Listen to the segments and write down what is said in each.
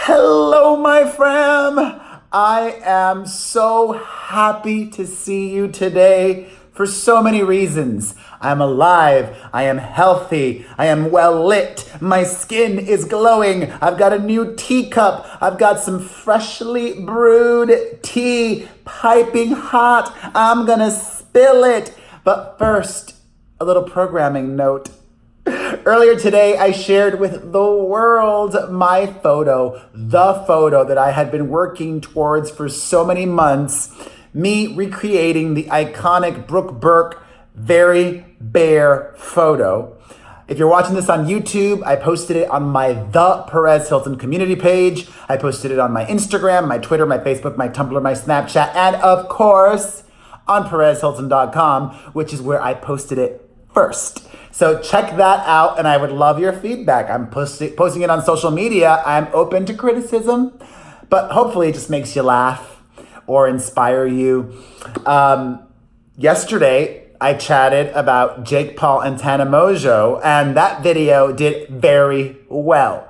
Hello, my fam. I am so happy to see you today for so many reasons. I'm alive. I am healthy. I am well lit. My skin is glowing. I've got a new teacup. I've got some freshly brewed tea piping hot. I'm gonna spill it. But first, a little programming note. Earlier today, I shared with the world the photo that I had been working towards for so many months, me recreating the iconic Brooke Burke very bare photo. If you're watching this on YouTube, I posted it on my The Perez Hilton community page. I posted it on my Instagram, my Twitter, my Facebook, my Tumblr, my Snapchat, and of course, on perezhilton.com, which is where I posted it first. So check that out, and I would love your feedback. I'm posting it on social media. I'm open to criticism, but hopefully it just makes you laugh or inspire you. Yesterday, I chatted about Jake Paul and Tana Mongeau, and that video did very well.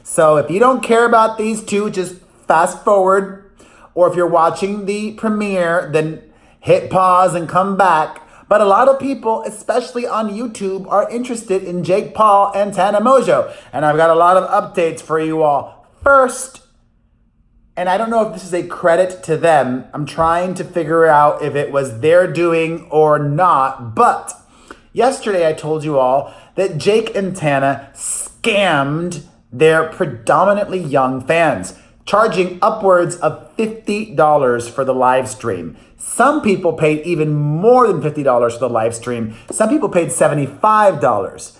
So if you don't care about these two, just fast forward, or if you're watching the premiere, then hit pause and come back. But a lot of people, especially on YouTube, are interested in Jake Paul and Tana Mongeau. And I've got a lot of updates for you all. First, and I don't know if this is a credit to them. I'm trying to figure out if it was their doing or not. But yesterday I told you all that Jake and Tana scammed their predominantly young fans, charging upwards of $50 for the live stream. Some people paid even more than $50 for the live stream. Some people paid $75.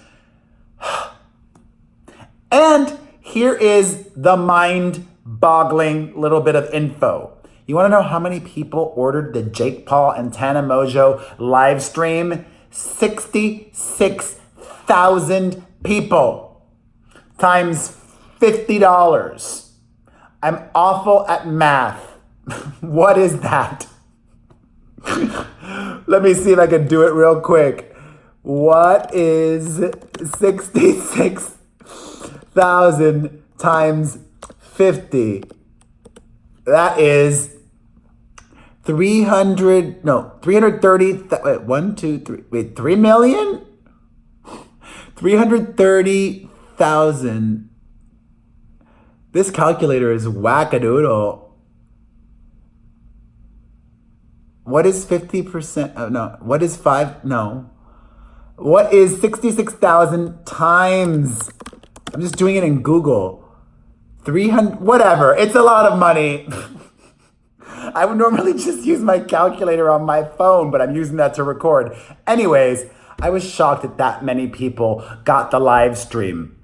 And here is the mind-boggling little bit of info. You want to know how many people ordered the Jake Paul and Tana Mongeau live stream? 66,000 people times $50. I'm awful at math. What is that? Let me see if I can do it real quick. What is 66,000 times 50? That is 330, 3 million? 330,000. This calculator is wackadoodle. What is 50%? Oh, no. What is 5? No. What is 66,000 times? I'm just doing it in Google. 300, whatever. It's a lot of money. I would normally just use my calculator on my phone, but I'm using that to record. Anyways, I was shocked that many people got the live stream.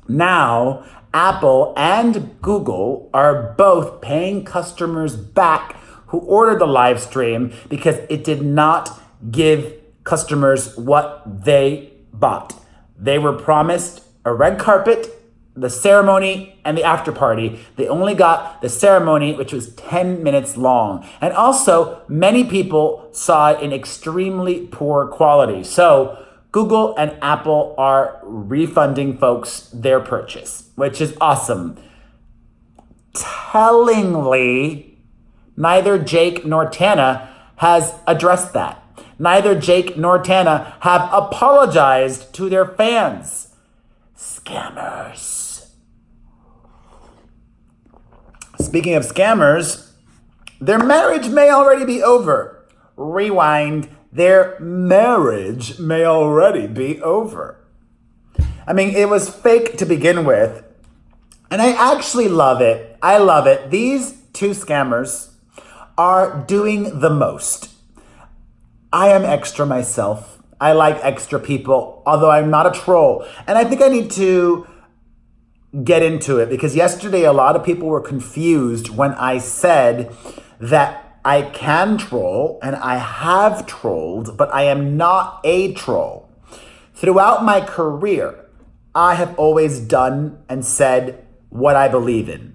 Now, Apple and Google are both paying customers back who ordered the live stream because it did not give customers what they bought. They were promised a red carpet, the ceremony, and the after party. They only got the ceremony, which was 10 minutes long. And also, many people saw it in extremely poor quality. So Google and Apple are refunding folks their purchase, which is awesome. Tellingly, neither Jake nor Tana has addressed that. Neither Jake nor Tana have apologized to their fans. Scammers. Speaking of scammers, their marriage may already be over. Rewind. Their marriage may already be over. I mean, it was fake to begin with. And I actually love it. I love it. These two scammers are doing the most. I am extra myself. I like extra people, although I'm not a troll. And I think I need to get into it because yesterday a lot of people were confused when I said that I can troll and I have trolled, but I am not a troll. Throughout my career, I have always done and said what I believe in.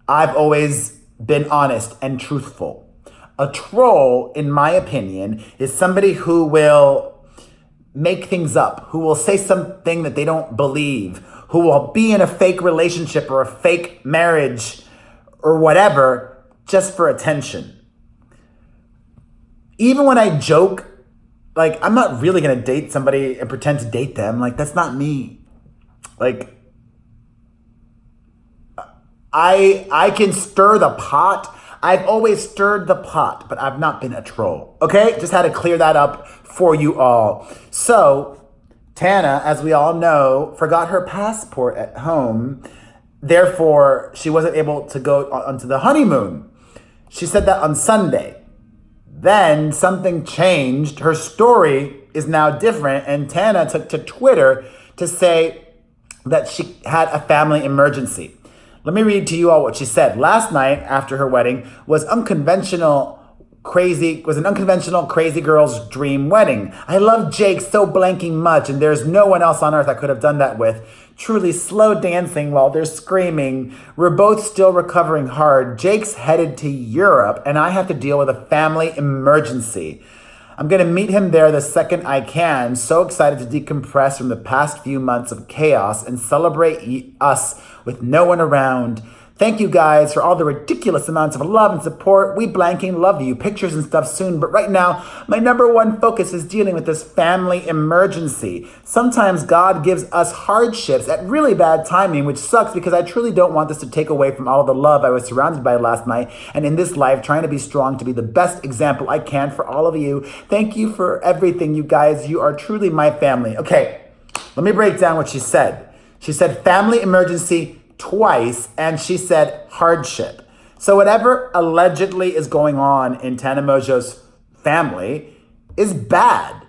I've always been honest and truthful. A troll, in my opinion, is somebody who will make things up, who will say something that they don't believe, who will be in a fake relationship or a fake marriage or whatever just for attention. Even when I joke, like, I'm not really gonna date somebody and pretend to date them. Like, that's not me. Like, I can stir the pot. I've always stirred the pot, but I've not been a troll. Okay? Just had to clear that up for you all. So, Tana, as we all know, forgot her passport at home. Therefore, she wasn't able to go onto the honeymoon. She said that on Sunday. Then something changed. Her story is now different, and Tana took to Twitter to say that she had a family emergency. Let me read to you all what she said. Last night after her wedding was an unconventional crazy girl's dream wedding. I love Jake so blanking much, and there's no one else on earth I could have done that with. Truly slow dancing while they're screaming. We're both still recovering hard. Jake's headed to Europe, and I have to deal with a family emergency. I'm going to meet him there the second I can. So excited to decompress from the past few months of chaos and celebrate us with no one around. Thank you guys for all the ridiculous amounts of love and support. We blanking love you. Pictures and stuff soon. But right now, my number one focus is dealing with this family emergency. Sometimes God gives us hardships at really bad timing, which sucks because I truly don't want this to take away from all of the love I was surrounded by last night and in this life, trying to be strong to be the best example I can for all of you. Thank you for everything, you guys. You are truly my family. Okay, let me break down what she said. She said family emergency twice, and she said hardship. So whatever allegedly is going on in Tana Mongeau's family is bad.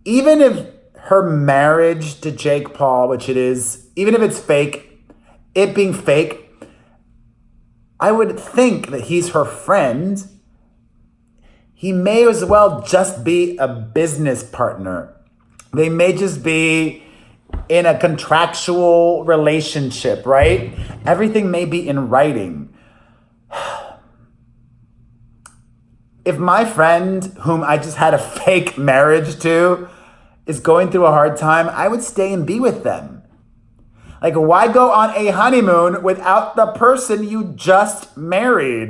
Even if her marriage to Jake Paul, which it is, even if it's fake, it being fake, I would think that he's her friend. He may as well just be a business partner. They may just be in a contractual relationship, right? Everything may be in writing. If my friend, whom I just had a fake marriage to, is going through a hard time, I would stay and be with them. Like, why go on a honeymoon without the person you just married?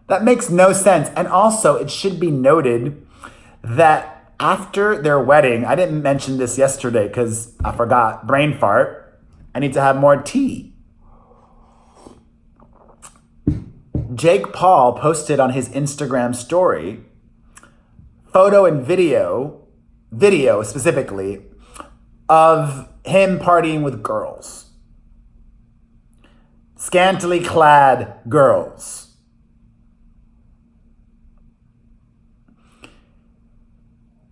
That makes no sense. And also, it should be noted that after their wedding, I didn't mention this yesterday because I forgot, brain fart. I need to have more tea. Jake Paul posted on his Instagram story, photo and video specifically, of him partying with girls. Scantily clad girls.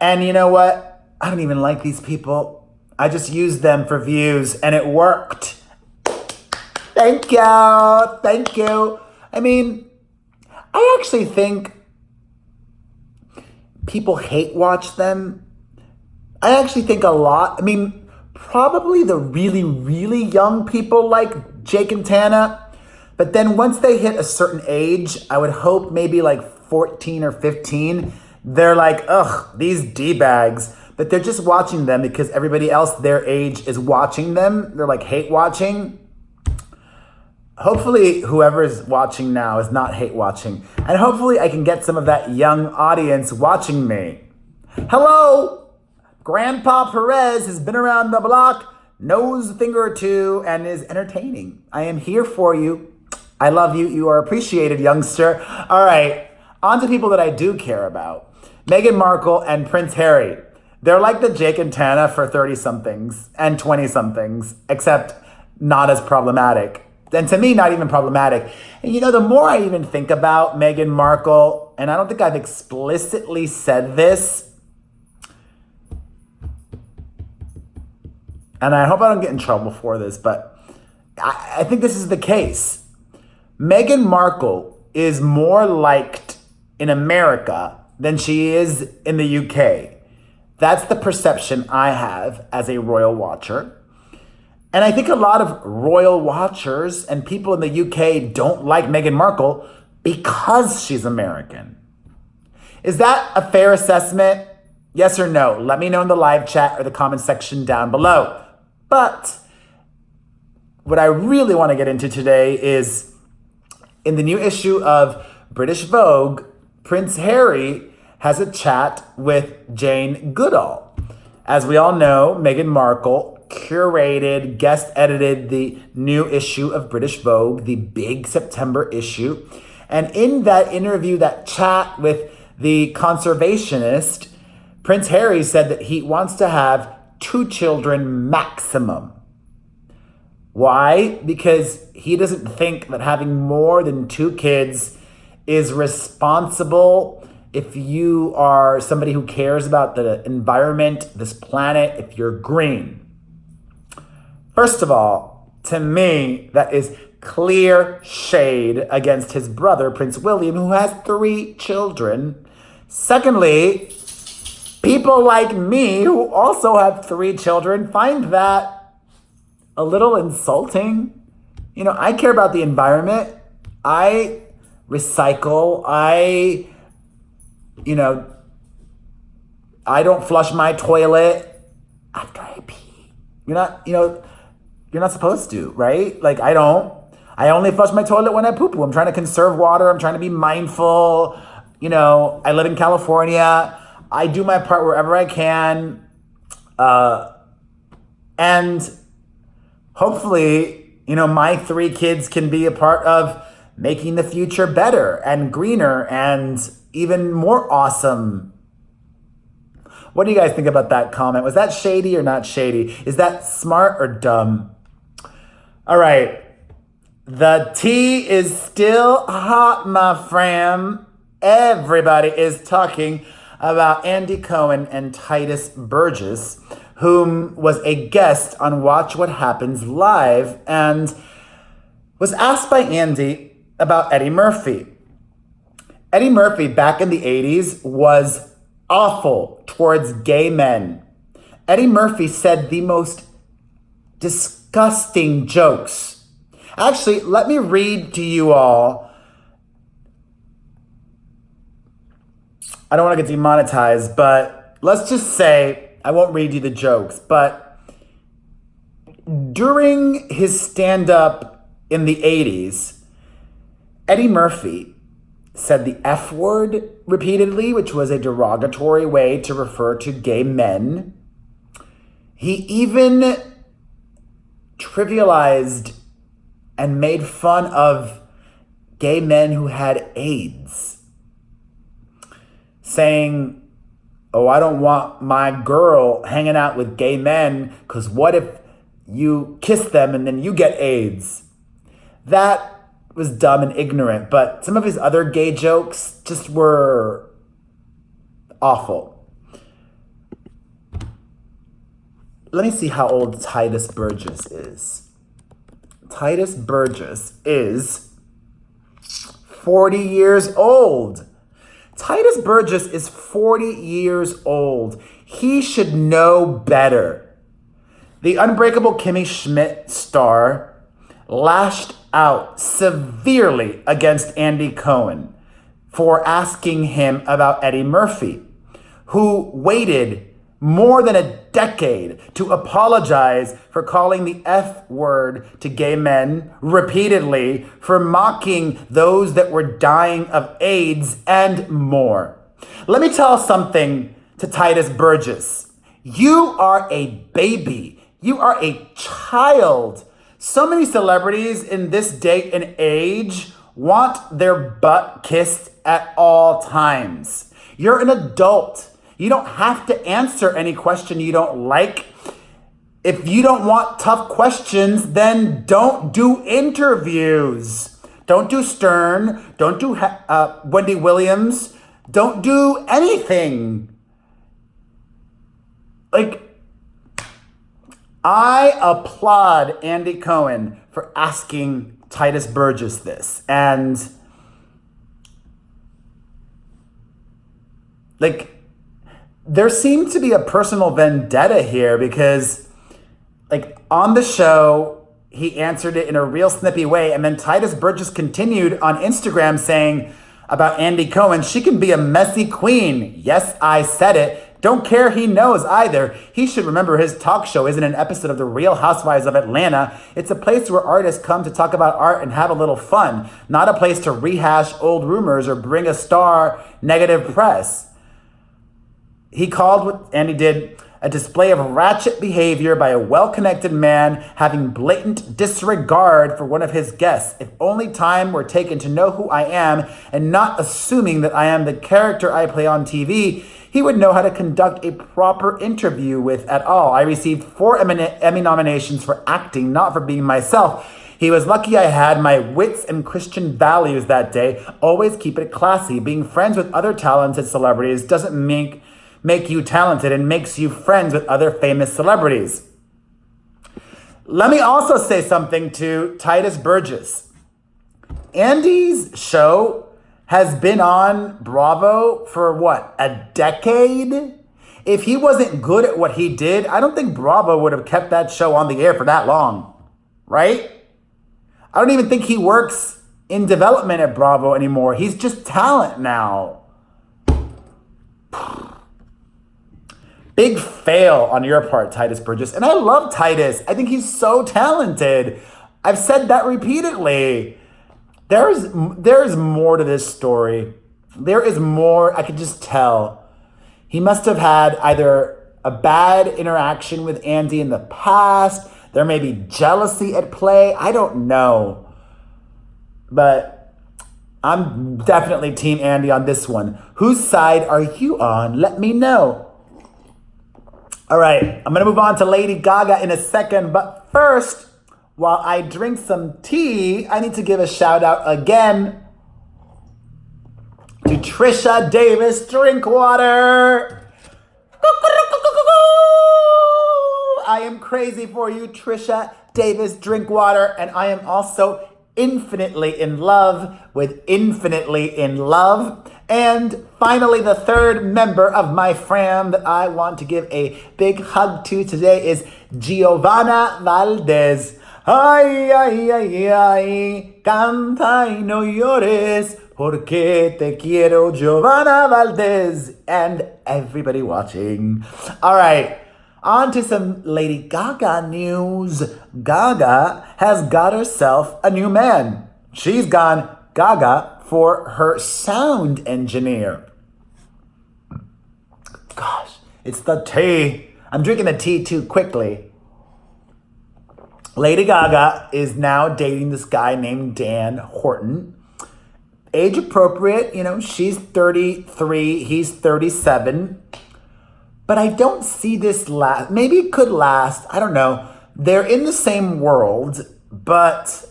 And you know what? I don't even like these people. I just used them for views and it worked. Thank you. Thank you. I mean, I actually think people hate watch them. I actually think a lot. I mean, probably the really, really young people like Jake and Tana. But then once they hit a certain age, I would hope maybe like 14 or 15, they're like, ugh, these D-bags. But they're just watching them because everybody else their age is watching them. They're like hate watching. Hopefully whoever is watching now is not hate watching. And hopefully I can get some of that young audience watching me. Hello! Grandpa Perez has been around the block, knows a thing or two, and is entertaining. I am here for you. I love you. You are appreciated, youngster. All right, on to people that I do care about. Meghan Markle and Prince Harry. They're like the Jake and Tana for 30-somethings and 20-somethings, except not as problematic. And to me, not even problematic. And you know, the more I even think about Meghan Markle, and I don't think I've explicitly said this, and I hope I don't get in trouble for this, but I think this is the case. Meghan Markle is more liked in America than she is in the UK. That's the perception I have as a royal watcher. And I think a lot of royal watchers and people in the UK don't like Meghan Markle because she's American. Is that a fair assessment? Yes or no? Let me know in the live chat or the comment section down below. But what I really want to get into today is in the new issue of British Vogue, Prince Harry has a chat with Jane Goodall. As we all know, Meghan Markle curated, guest edited the new issue of British Vogue, the big September issue. And in that interview, that chat with the conservationist, Prince Harry said that he wants to have 2 children maximum. Why? Because he doesn't think that having more than 2 kids is responsible if you are somebody who cares about the environment, this planet, if you're green. First of all, to me, that is clear shade against his brother, Prince William, who has 3 children. Secondly, people like me who also have 3 children find that a little insulting. You know, I care about the environment. I recycle. I don't flush my toilet after I pee. You're not supposed to, right? Like, I don't. I only flush my toilet when I poo-poo. I'm trying to conserve water. I'm trying to be mindful. I live in California. I do my part wherever I can. And hopefully, my 3 kids can be a part of making the future better and greener and even more awesome. What do you guys think about that comment? Was that shady or not shady? Is that smart or dumb? All right. The tea is still hot, my friend. Everybody is talking about Andy Cohen and Titus Burgess, whom was a guest on Watch What Happens Live and was asked by Andy about Eddie Murphy. Eddie Murphy back in the 80s was awful towards gay men. Eddie Murphy said the most disgusting jokes. Actually, let me read to you all. I don't want to get demonetized, but let's just say, I won't read you the jokes, but during his stand-up in the 80s, Eddie Murphy said the F word repeatedly, which was a derogatory way to refer to gay men. He even trivialized and made fun of gay men who had AIDS, saying, "Oh, I don't want my girl hanging out with gay men because what if you kiss them and then you get AIDS?" That was dumb and ignorant, but some of his other gay jokes just were awful. Let me see how old Titus Burgess is. Titus Burgess is 40 years old. Titus Burgess is 40 years old. He should know better. The Unbreakable Kimmy Schmidt star lashed out severely against Andy Cohen for asking him about Eddie Murphy, who waited more than a decade to apologize for calling the F word to gay men repeatedly, for mocking those that were dying of AIDS and more. Let me tell something to Titus Burgess. You are a baby. You are a child. So many celebrities in this day and age want their butt kissed at all times. You're an adult. You don't have to answer any question you don't like. If you don't want tough questions, then don't do interviews. Don't do Stern. Don't do Wendy Williams. Don't do anything. I applaud Andy Cohen for asking Titus Burgess this. And there seemed to be a personal vendetta here because on the show, he answered it in a real snippy way. And then Titus Burgess continued on Instagram saying about Andy Cohen, "She can be a messy queen. Yes, I said it. Don't care he knows either. He should remember his talk show isn't an episode of The Real Housewives of Atlanta. It's a place where artists come to talk about art and have a little fun, not a place to rehash old rumors or bring a star negative press. He called what Andy did a display of ratchet behavior by a well-connected man having blatant disregard for one of his guests. If only time were taken to know who I am and not assuming that I am the character I play on TV, he would know how to conduct a proper interview with at all. I received 4 Emmy nominations for acting, not for being myself. He was lucky I had my wits and Christian values that day. Always keep it classy. Being friends with other talented celebrities doesn't make you talented and makes you friends with other famous celebrities. Let me also say something to Titus Burgess. Andy's show has been on Bravo for what, a decade? If he wasn't good at what he did, I don't think Bravo would have kept that show on the air for that long, right? I don't even think he works in development at Bravo anymore. He's just talent now. Big fail on your part, Titus Burgess. And I love Titus. I think he's so talented. I've said that repeatedly. There is more to this story. There is more. I could just tell. He must have had either a bad interaction with Andy in the past. There may be jealousy at play. I don't know. But I'm definitely Team Andy on this one. Whose side are you on? Let me know. All right, I'm gonna move on to Lady Gaga in a second, but first, while I drink some tea, I need to give a shout out again to Trisha Davis Drinkwater. I am crazy for you, Trisha Davis Drinkwater, and I am also infinitely in love with Infinitely in Love. And finally, the third member of my fam that I want to give a big hug to today is Giovanna Valdez. Ay, ay, ay, ay, canta y no llores, porque te quiero, Giovanna Valdez, and everybody watching. All right, on to some Lady Gaga news. Gaga has got herself a new man. She's gone Gaga for her sound engineer. Gosh, it's the tea. I'm drinking the tea too quickly. Lady Gaga is now dating this guy named Dan Horton. Age appropriate, she's 33, he's 37. But I don't see this last. Maybe it could last. I don't know. They're in the same world, but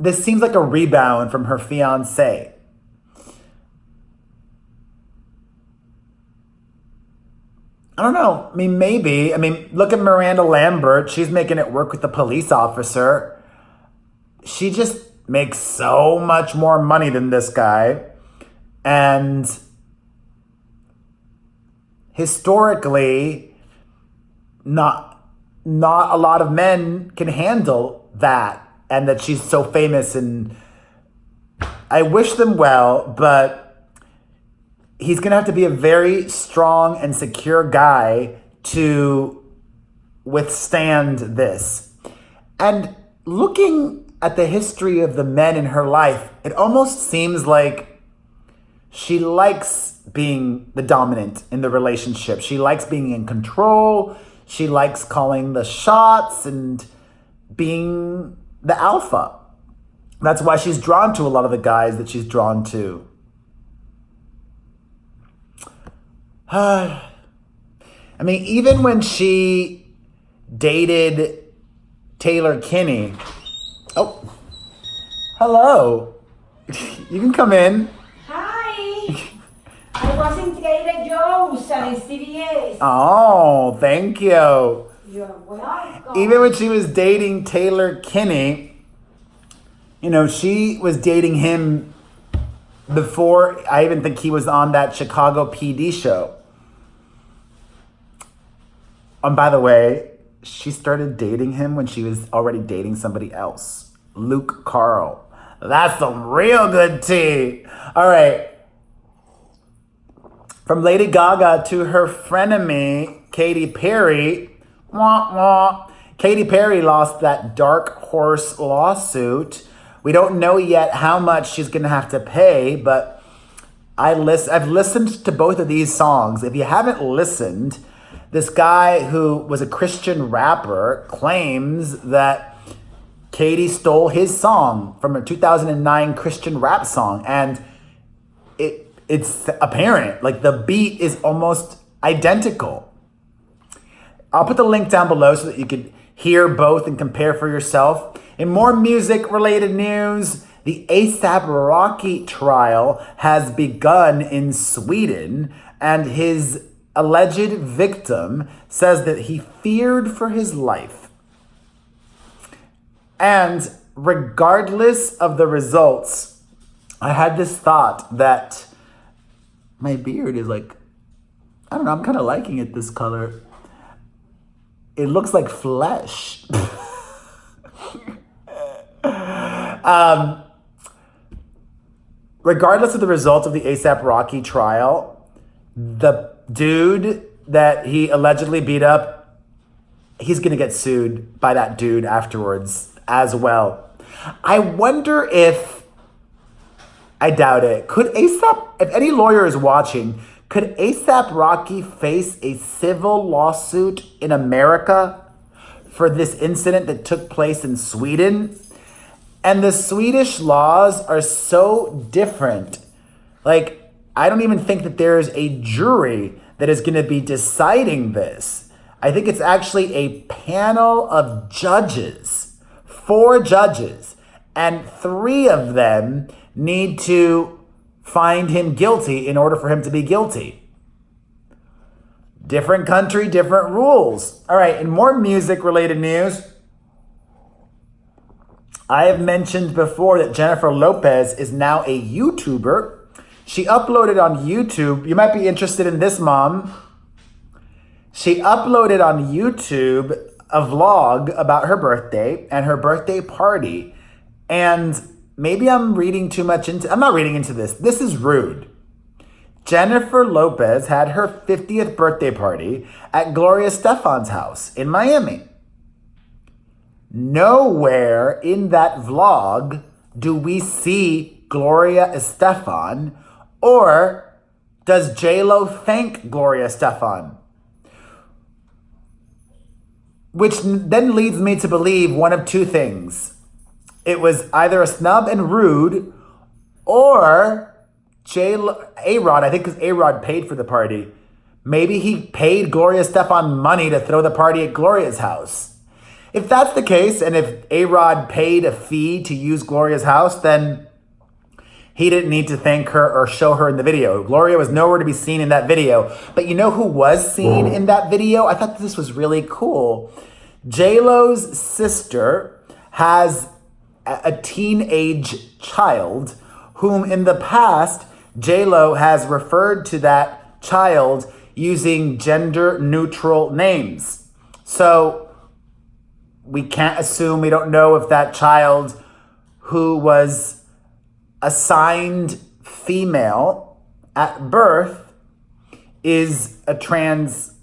this seems like a rebound from her fiancé. I don't know. Maybe. Look at Miranda Lambert. She's making it work with the police officer. She just makes so much more money than this guy. And historically, not a lot of men can handle that. And that she's so famous, and I wish them well, but he's gonna have to be a very strong and secure guy to withstand this. And looking at the history of the men in her life, it almost seems like she likes being the dominant in the relationship. She likes being in control. She likes calling the shots and being the alpha. That's why she's drawn to a lot of the guys that she's drawn to. Even when she dated Taylor Kinney. Oh, hello. You can come in. Hi. I was in Trader Joe's and in CVS. Oh, thank you. You're welcome. Even when she was dating Taylor Kinney, she was dating him before I even think he was on that Chicago PD show. And by the way, she started dating him when she was already dating somebody else. Luke Carl. That's some real good tea. All right. From Lady Gaga to her frenemy, Katy Perry. Wah, wah. Katy Perry lost that dark horse lawsuit. We don't know yet how much she's going to have to pay, but I've listened to both of these songs. If you haven't listened, this guy who was a Christian rapper claims that Katy stole his song from a 2009 Christian rap song, and it's apparent, like the beat is almost identical. I'll put the link down below so that you could hear both and compare for yourself. In more music-related news, the ASAP Rocky trial has begun in Sweden, and his alleged victim says that he feared for his life. And regardless of the results, I had this thought that my beard is like, I don't know, I'm kind of liking it this color. It looks like flesh. Regardless of the result of the ASAP Rocky trial, the dude that he allegedly beat up, he's going to get sued by that dude afterwards as well. I wonder if, I doubt it, could ASAP, if any lawyer is watching, could ASAP Rocky face a civil lawsuit in America for this incident that took place in Sweden? And the Swedish laws are so different. Like, I don't even think that there's a jury that is going to be deciding this. I think it's actually a panel of judges, 4 judges, and 3 of them need to find him guilty in order for him to be guilty. Different country, different rules. All right, in more music-related news, I have mentioned before that Jennifer Lopez is now a YouTuber. She uploaded on YouTube. You might be interested in this, Mom. She uploaded on YouTube a vlog about her birthday and her birthday party. And maybe I'm reading too much into... I'm not reading into this. This is rude. Jennifer Lopez had her 50th birthday party at Gloria Estefan's house in Miami. Nowhere in that vlog do we see Gloria Estefan, or does J-Lo thank Gloria Estefan? Which then leads me to believe one of 2 things. It was either a snub and rude, or A-Rod, I think because A-Rod paid for the party. Maybe he paid Gloria Estefan money to throw the party at Gloria's house. If that's the case, and if A-Rod paid a fee to use Gloria's house, then he didn't need to thank her or show her in the video. Gloria was nowhere to be seen in that video. But you know who was seen in that video? I thought this was really cool. J-Lo's sister has a teenage child whom in the past, J-Lo has referred to that child using gender-neutral names. So we can't assume, we don't know if that child who was assigned female at birth is a trans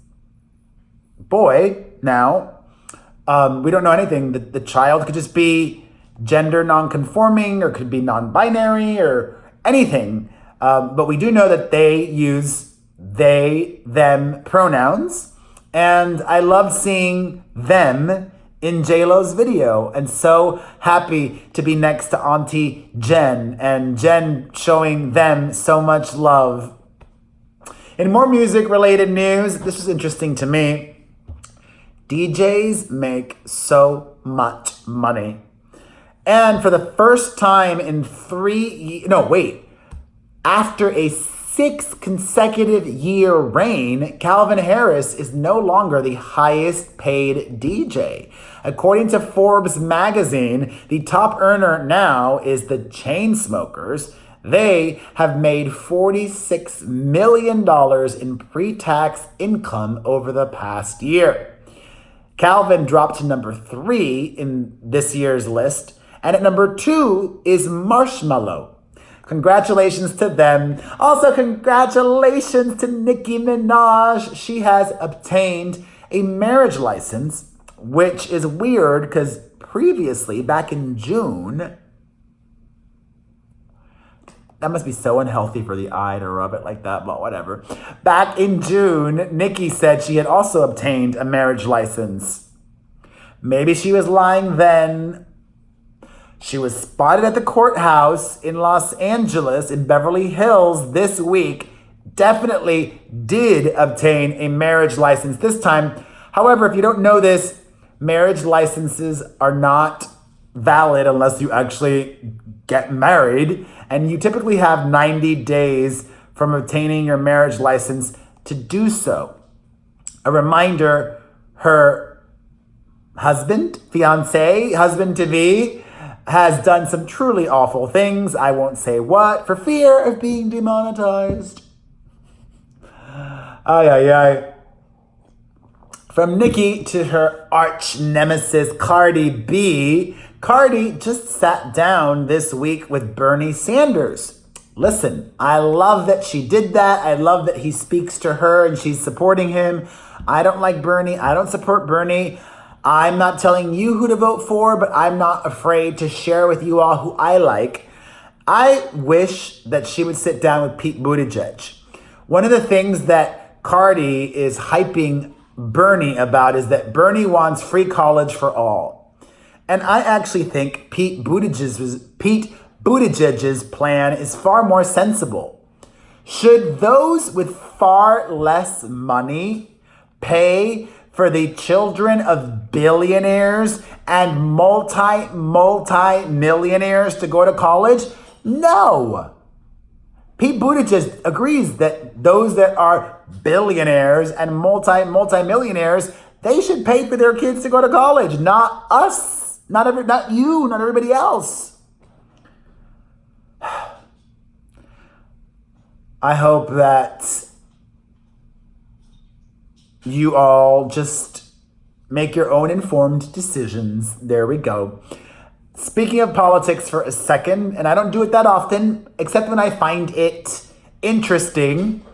boy now. We don't know anything. The child could just be gender non-conforming or could be non-binary or anything. But we do know that they use they, them pronouns. And I love seeing them in J-Lo's video, and so happy to be next to Auntie Jen, and Jen showing them so much love. In more music-related news, this was interesting to me. DJs make so much money. And for the first time in after a 6 consecutive year reign, Calvin Harris is no longer the highest paid DJ. According to Forbes magazine, the top earner now is the Chainsmokers. They have made $46 million in pre-tax income over the past year. Calvin dropped to number 3 in this year's list, and at number 2 is Marshmello. Congratulations to them. Also, congratulations to Nicki Minaj. She has obtained a marriage license, which is weird because previously, back in June, that must be so unhealthy for the eye to rub it like that, but whatever. Back in June, Nicki said she had also obtained a marriage license. Maybe she was lying then. She was spotted at the courthouse in Los Angeles, in Beverly Hills this week. Definitely did obtain a marriage license this time. However, if you don't know this, marriage licenses are not valid unless you actually get married. And you typically have 90 days from obtaining your marriage license to do so. A reminder, her husband, fiancé, husband-to-be, has done some truly awful things, I won't say what, for fear of being demonetized. Ay, ay, ay. From Nicki to her arch nemesis, Cardi B, Cardi just sat down this week with Bernie Sanders. Listen, I love that she did that. I love that he speaks to her and she's supporting him. I don't like Bernie. I don't support Bernie. I'm not telling you who to vote for, but I'm not afraid to share with you all who I like. I wish that she would sit down with Pete Buttigieg. One of the things that Cardi is hyping Bernie about is that Bernie wants free college for all. And I actually think Pete Buttigieg's plan is far more sensible. Should those with far less money pay for the children of billionaires and multi-millionaires to go to college? No. Pete Buttigieg agrees that those that are billionaires and multi-millionaires, they should pay for their kids to go to college, not us. Not you, not everybody else. I hope that you all just make your own informed decisions. There we go. Speaking of politics for a second, and I don't do it that often, except when I find it interesting.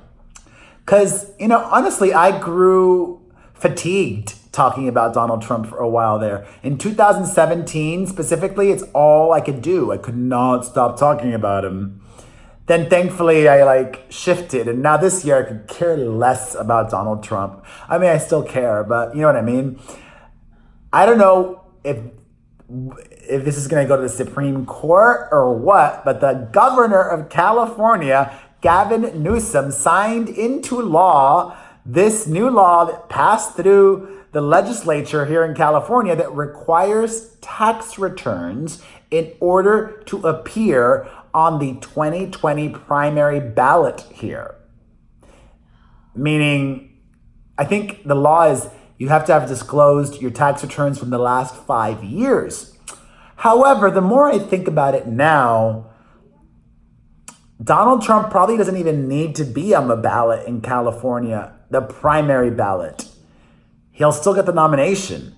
Because, honestly, I grew fatigued talking about Donald Trump for a while there. In 2017, specifically, it's all I could do. I could not stop talking about him. Then thankfully I shifted, and now this year I could care less about Donald Trump. I mean, I still care, but you know what I mean? I don't know if this is gonna go to the Supreme Court or what, but the governor of California, Gavin Newsom, signed into law this new law that passed through the legislature here in California that requires tax returns in order to appear on the 2020 primary ballot here. Meaning, I think the law is you have to have disclosed your tax returns from the last 5 years. However, the more I think about it now, Donald Trump probably doesn't even need to be on the ballot in California, the primary ballot. He'll still get the nomination.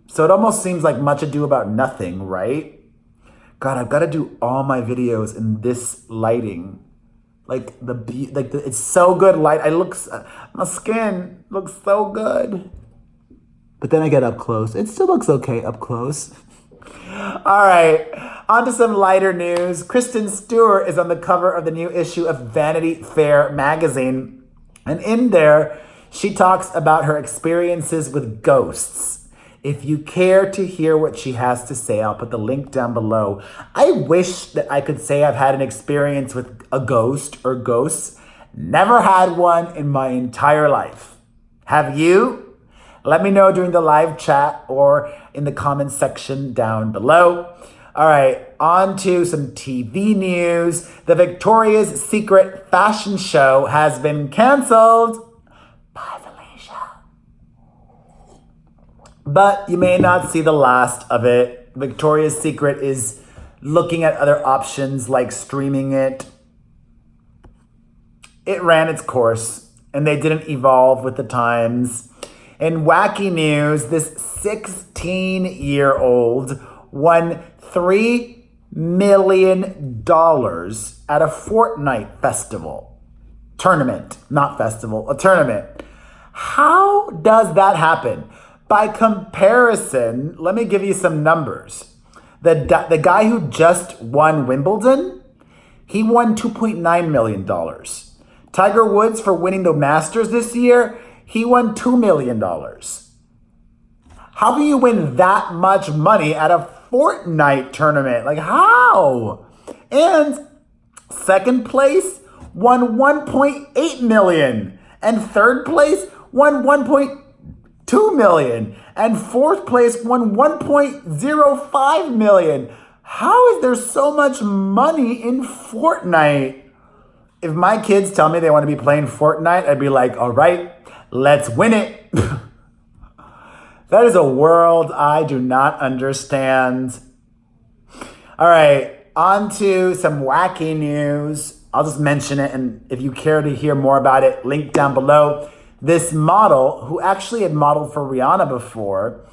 So it almost seems like much ado about nothing, right? God, I've got to do all my videos in this lighting. It's so good light. My skin looks so good. But then I get up close. It still looks okay up close. All right, on to some lighter news. KRISTEN Stewart is on the cover of the new issue of Vanity Fair magazine. And in there, she talks about her experiences with ghosts. If you care to hear what she has to say, I'll put the link down below. I wish that I could say I've had an experience with a ghost or ghosts. Never had one in my entire life. Have you? Let me know during the live chat or in the comments section down below. All right, on to some TV news. The Victoria's Secret fashion show has been canceled. Bye, Felicia. But you may not see the last of it. Victoria's Secret is looking at other options like streaming it. It ran its course and they didn't evolve with the times. In wacky news, this 16-year-old won 3 million at a Fortnite festival. Tournament, not festival, a tournament. How does that happen? By comparison, let me give you some numbers. The guy who just won Wimbledon, he won $2.9 million. Tiger Woods, for winning the Masters this year, he won $2 million. How do you win that much money at a Fortnite tournament? Like, how? And second place won $1.8 million. And third place won $1.2 million. And fourth place won $1.05 million. How is there so much money in Fortnite? If my kids tell me they want to be playing Fortnite, I'd be like, all right, let's win it. That is a world I do not understand. All right, on to some wacky news. I'll just mention it, and if you care to hear more about it, link down below. This model, who actually had modeled for Rihanna before,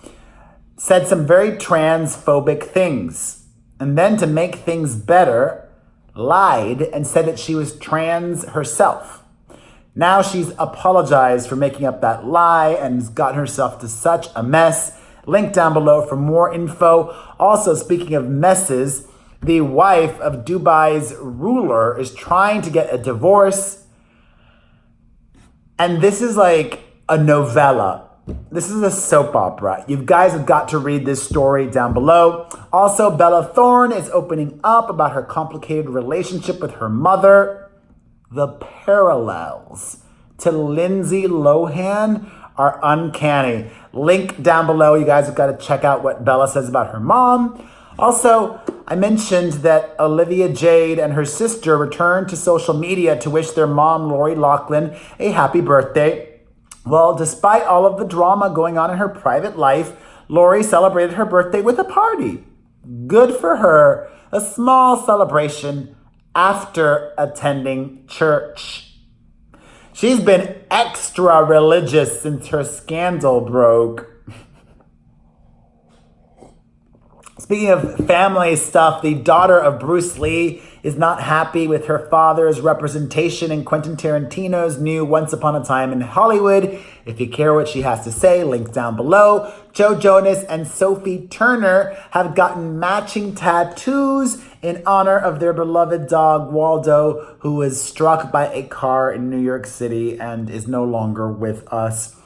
said some very transphobic things. And then to make things better, lied and said that she was trans herself. Now she's apologized for making up that lie and has gotten herself to such a mess. Link down below for more info. Also, speaking of messes, the wife of Dubai's ruler is trying to get a divorce. And this is like a novella. This is a soap opera. You guys have got to read this story down below. Also, Bella Thorne is opening up about her complicated relationship with her mother. The parallels to Lindsay Lohan are uncanny. Link down below. You guys have got to check out what Bella says about her mom. Also, I mentioned that Olivia Jade and her sister returned to social media to wish their mom, Lori Loughlin, a happy birthday. Well, despite all of the drama going on in her private life, Lori celebrated her birthday with a party. Good for her. A small celebration after attending church. She's been extra religious since her scandal broke. Speaking of family stuff, the daughter of Bruce Lee is not happy with her father's representation in Quentin Tarantino's new Once Upon a Time in Hollywood. If you care what she has to say, link down below. Jonas and Sophie Turner have gotten matching tattoos in honor of their beloved dog, Waldo, who was struck by a car in New York City and is no longer with us.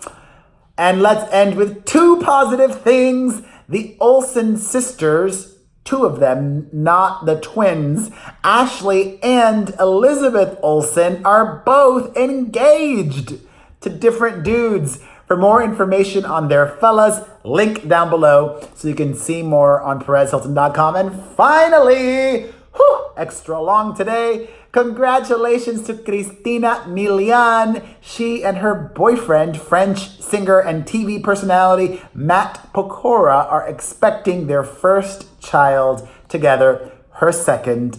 And let's end with two positive things. The OLSEN sisters, two of them, not the twins, Ashley and Elizabeth Olsen, are both engaged to different dudes. For more information on their fellas, link down below so you can see more on PerezHilton.com. And finally, extra long today, congratulations to Cristina Milian. She and her boyfriend, French singer and TV personality Matt Pokora, are expecting their first child together, her second.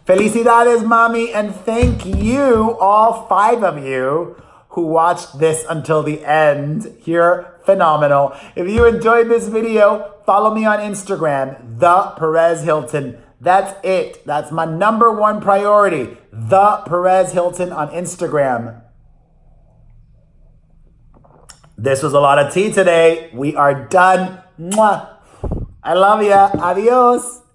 Felicidades, mommy, and thank you, all five of you who watched this until the end. You're phenomenal. If you enjoyed this video, follow me on Instagram, The Perez Hilton. That's it. That's my number one priority. The Perez Hilton on Instagram. This was a lot of tea today. We are done. Mwah. I love ya. Adios.